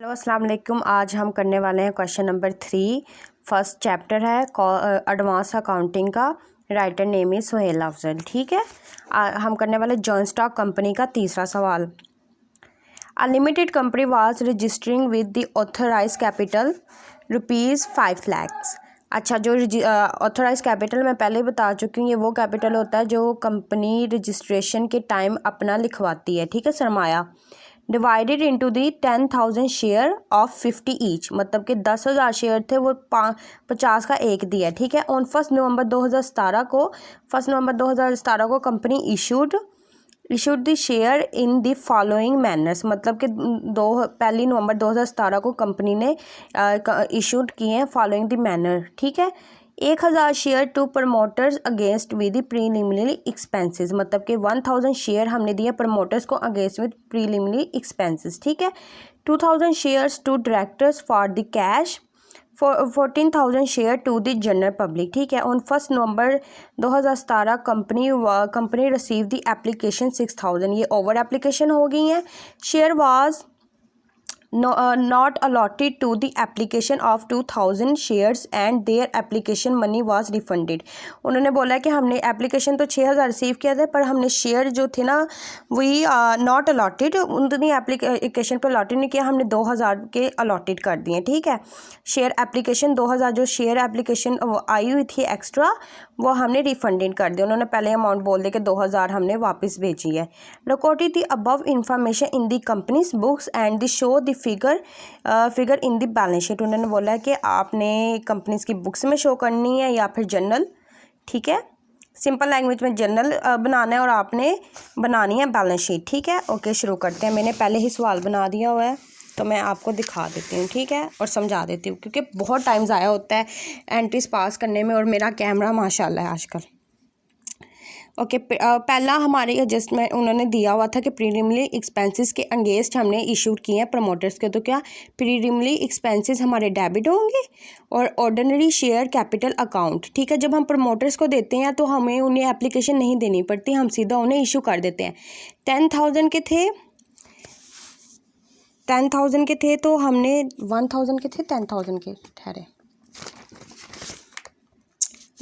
Hello अस्सलाम वालेकुम। आज हम करने वाले हैं क्वेश्चन नंबर 3। फर्स्ट चैप्टर है एडवांस अकाउंटिंग का। Writer name is Suhail Afzal. ठीक है, हम करने वाले जॉन स्टॉक कंपनी का तीसरा सवाल। A limited company was registering with the authorise capital ₹5 lakhs। अच्छा, जो ऑथराइज कैपिटल मैं पहले ही बता चुकी हूँ, ये वो कैपिटल होता है जो कंपनी रजिस्ट्रेशन के टाइम अपना लिखवाती है। ठीक है, सरमाया divided into the 10,000 share of 50 each, मतलब कि 10,000 शेयर थे, वो 50 का एक दिया। ठीक है, ऑन 1 नवंबर 2017 को company issued the share in the following manners, मतलब कि 1 नवंबर 2017 को कंपनी ने इशूड किए हैं फॉलोइंग द मैनर। ठीक है, 1,000 share to promoters against with preliminary expenses, मतलब कि 1,000 शेयर हमने दिए प्रमोटर्स को अगेंस्ट विद प्रीलिमिनरी एक्सपेंसेस। ठीक है, 2,000 shares to directors for the cash, 14,000 share to the general public. ठीक है, on 1 November 2017 company receive the application 6,000, ये ओवर एप्लीकेशन हो गई हैं। Share was not allotted to the application of 2,000 shares and their application money was refunded। उन्होंने बोला कि हमने एप्लीकेशन तो 6,000 रिसीव किया था, पर हमने शेयर जो थे ना वही नॉट अलॉटेड, उनकी एप्लीकेशन पर अलॉटेड नहीं किया, हमने 2,000 के अलॉटेड कर दिए। ठीक है, शेयर एप्लीकेशन 2,000 जो शेयर एप्लीकेशन आई हुई थी एक्स्ट्रा, वो हमने रिफंडेड कर दिया। उन्होंने पहले अमाउंट बोल दिया कि 2,000 हमने वापस भेजी है। Recorded the above information in the companies books and the show the figure in the balance sheet. उन्होंने बोला है कि आपने कंपनीज की बुक्स में शो करनी है या फिर जर्नल। ठीक है, सिंपल लैंग्वेज में जर्नल बनाना है और आपने बनानी है बैलेंस शीट। ठीक है, ओके, शुरू करते हैं। मैंने पहले ही सवाल बना दिया हुआ है तो मैं आपको दिखा देती हूँ। ठीक है, और समझा देती हूँ, क्योंकि बहुत टाइम ज़ाया होता है एंट्रीज पास करने में, और मेरा कैमरा माशाल्लाह है आजकल। ओके, पहला हमारे एडजस्टमेंट उन्होंने दिया हुआ था कि प्रीलिमिनरी एक्सपेंसेस के अगेंस्ट हमने इशूड किए हैं प्रमोटर्स के। तो क्या प्रीलिमिनरी एक्सपेंसेस हमारे डेबिट होंगे और ऑर्डिनरी शेयर कैपिटल अकाउंट। ठीक है, जब हम प्रमोटर्स को देते हैं तो हमें उन्हें एप्लीकेशन नहीं देनी पड़ती, हम सीधा उन्हें इशू कर देते हैं। 10,000 के थे, 10,000 के थे तो हमने 1,000 के थे, 10,000 के ठहरे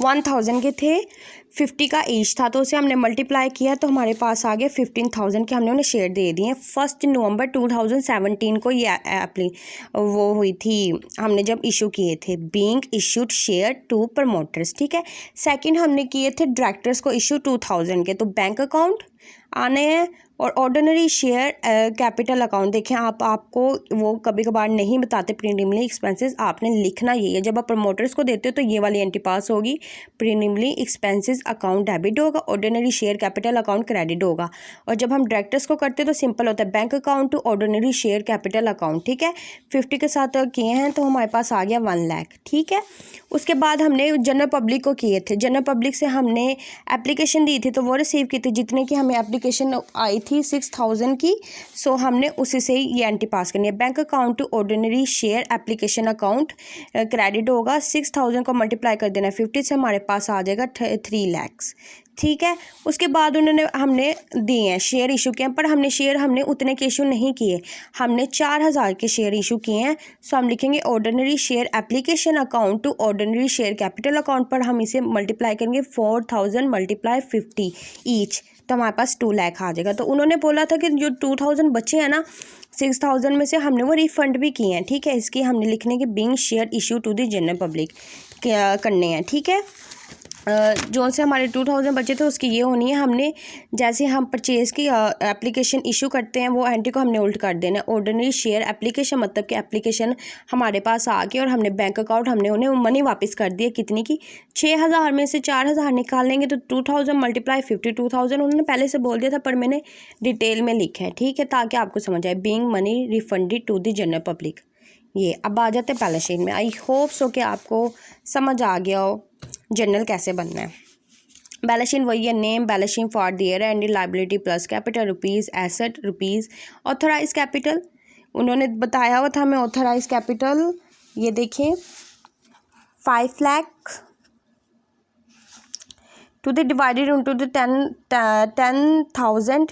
1,000 के थे, 50 का ईच था, तो उसे हमने मल्टीप्लाई किया तो हमारे पास आ गया 15,000 के, हमने उन्हें शेयर दे दिए। 1 नवंबर 2017 को ये वो हुई थी, हमने जब इशू किए थे। Being issued share to promoters. ठीक है, सेकंड हमने किए थे डायरेक्टर्स को इशू 2,000 के, तो बैंक अकाउंट आने हैं और ऑर्डिनरी शेयर कैपिटल अकाउंट। देखें, आपको वो कभी कभार नहीं बताते प्रीलिमिनरी एक्सपेंसेस, आपने लिखना यही है। जब आप प्रमोटर्स को देते हो तो ये वाली एंट्री पास होगी, प्रीलिमिनरी एक्सपेंसेस अकाउंट डेबिट होगा, ordinary share capital account credit होगा। और जब हम डायरेक्टर्स को करते हैं तो सिंपल होता है bank account to ordinary share capital account. ठीक है, 50 के साथ किए हैं तो हमारे पास आ गया 1 लाख। ठीक है, उसके बाद हमने जनरल पब्लिक को किए थे। जनरल पब्लिक से हमने एप्लीकेशन दी थी तो वो रिसीव की थी, जितने की हमें एप्लीकेशन आई थी 6,000 की, सो हमने उसी से ही ये एंट्री पास करनी है। Bank account to ordinary share application account credit होगा, 6,000 को मल्टीप्लाई कर देना 50 से, हमारे पास आ जाएगा 3 lakhs। ठीक है, उसके बाद उन्होंने हमने दिए हैं शेयर इशू किए हैं, पर हमने उतने के इशू नहीं किए, हमने 4,000 के शेयर इशू किए हैं। सो हम लिखेंगे ordinary share application account to ordinary share capital account, पर हम इसे मल्टीप्लाई करेंगे 4,000 × 50 ईच, तो हमारे पास 2 लाख आ जाएगा। तो उन्होंने बोला था कि जो 2,000 बचे हैं ना 6,000 में से, हमने वो रिफ़ंड भी किए हैं। ठीक है, इसकी हमने लिखने के being share issue to the general public करने हैं। ठीक है, जो से हमारे 2,000 बचे थे उसकी ये होनी है, हमने जैसे हम परचेज़ की एप्लीकेशन इशू करते हैं वो एंट्री को हमने उल्ट कर देना है। ऑर्डिनरी शेयर एप्लीकेशन, मतलब कि एप्लीकेशन हमारे पास आ गई और हमने बैंक अकाउंट हमने उन्हें मनी वापस कर दिया। कितनी की? 6,000 में से 4,000 निकाल लेंगे तो 2,000 × 50, 2,000 उन्होंने पहले से बोल दिया था, पर मैंने डिटेल में लिखा है। ठीक है, ताकि आपको समझ आए। Being money refunded to the general public. ये अब आ जाते हैं बैलेंस शीट में। आई होप सो कि आपको समझ आ गया हो जर्नल कैसे बनना है। बैलेंस शीट वही है, name balance sheet for the year end liability plus capital rupees, asset rupees, authorise capital उन्होंने बताया हुआ था हमें। ऑथराइज कैपिटल ये देखें 5 lakh to the divided into the 10,000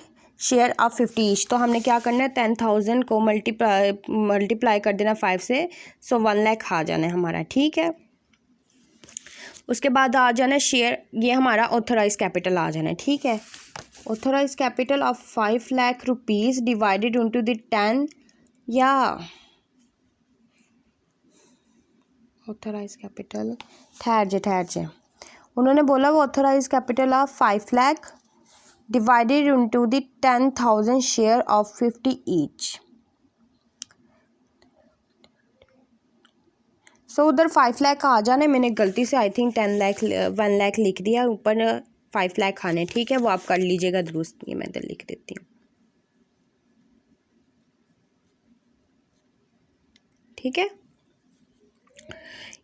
share of 50 each. तो हमने क्या करना है, 10,000 को मल्टीप्लाई कर देना 5 से, सो 1 लाख आ जाना है हमारा, ठीक है। उसके बाद आ जाना है शेयर, ये हमारा ऑथराइज कैपिटल आ जाना है, ठीक है। Authorise capital of 5 lakh rupees divided into the 10, या ऑथराइज कैपिटल, ठहर जे उन्होंने बोला वो authorise capital of 5 lakh divided into the 10,000 share of 50 each. So उधर 5 लाख आ जाने, मैंने गलती से आई थिंक 1 लाख लिख दिया, ऊपर 5 लाख आने, ठीक है। वो आप कर लीजिएगा दुरुस्त, ये मैं इधर लिख देती हूँ, ठीक है।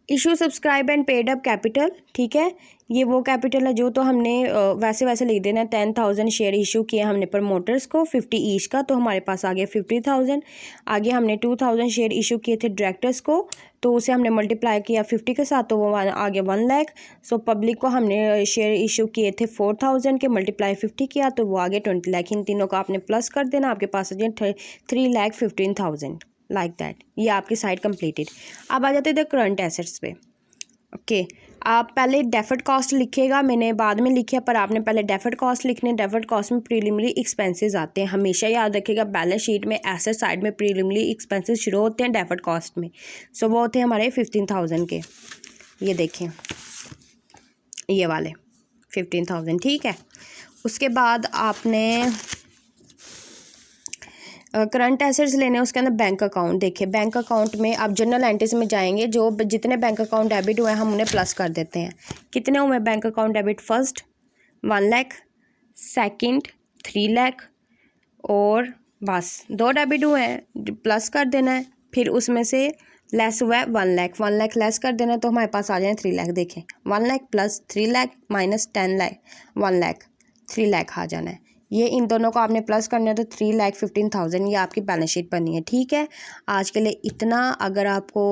Issue subscribe and paid up capital, ठीक है। ये वो कैपिटल है जो तो हमने वैसे लिख देना है। 10,000 शेयर इशू किए हमने प्रमोटर्स को 50 ईच का, तो हमारे पास आ गया 50,000। आगे हमने 2,000 शेयर इशू किए थे डायरेक्टर्स को, तो उसे हमने मल्टीप्लाई किया 50 के साथ, तो वो आ गया 1 लाख। सो पब्लिक को हमने शेयर इशू किए थे 4,000 के, मल्टीप्लाई 50 किया तो वो आ गया 20 लाख। इन तीनों को आपने प्लस कर देना, आपके पास आ जाए 3,15,000, लाइक दैट। ये आपकी साइड कंप्लीटेड। अब आ जाते थे करंट एसेट्स पे, ओके। आप पहले डेफर्ड कॉस्ट लिखिएगा, मैंने बाद में लिखा, पर आपने पहले डेफर्ड कॉस्ट लिखने। डेफर्ड कॉस्ट में प्रीलिमिनरी एक्सपेंसेस आते हैं, हमेशा याद रखिएगा। बैलेंस शीट में एसेट साइड में प्रीलिमिनरी एक्सपेंसेस शुरू होते हैं डेफर्ड कॉस्ट में। सो वो होते हैं हमारे 15,000 के, ये देखें ये वाले 15,000, ठीक है। उसके बाद आपने करंट एसेट्स लेने, उसके अंदर बैंक अकाउंट। देखिए बैंक अकाउंट में आप जनरल एंट्रीज में जाएंगे, जो जितने बैंक अकाउंट डेबिट हुए हैं हम उन्हें प्लस कर देते हैं। कितने हुए bank account debit? First 1 lakh, second 3 lakh, और बस 2 डेबिट हुए हैं, प्लस कर देना है। फिर उसमें से लेस हुआ है 1 लाख, 1 लाख लेस कर देना है, तो हमारे पास आ जाए 3 लाख। देखें 1 लाख प्लस 3 लाख माइनस 10 लाख, 1 लाख, 3 लाख आ जाना है। ये इन दोनों को आपने प्लस करना है, तो 3,15,000 ये आपकी बैलेंस शीट बनी है, ठीक है। आज के लिए इतना। अगर आपको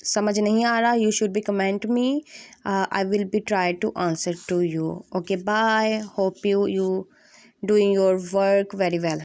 समझ नहीं आ रहा, you should be comment me, I will be try to answer to you. Okay bye, hope you doing your work very well.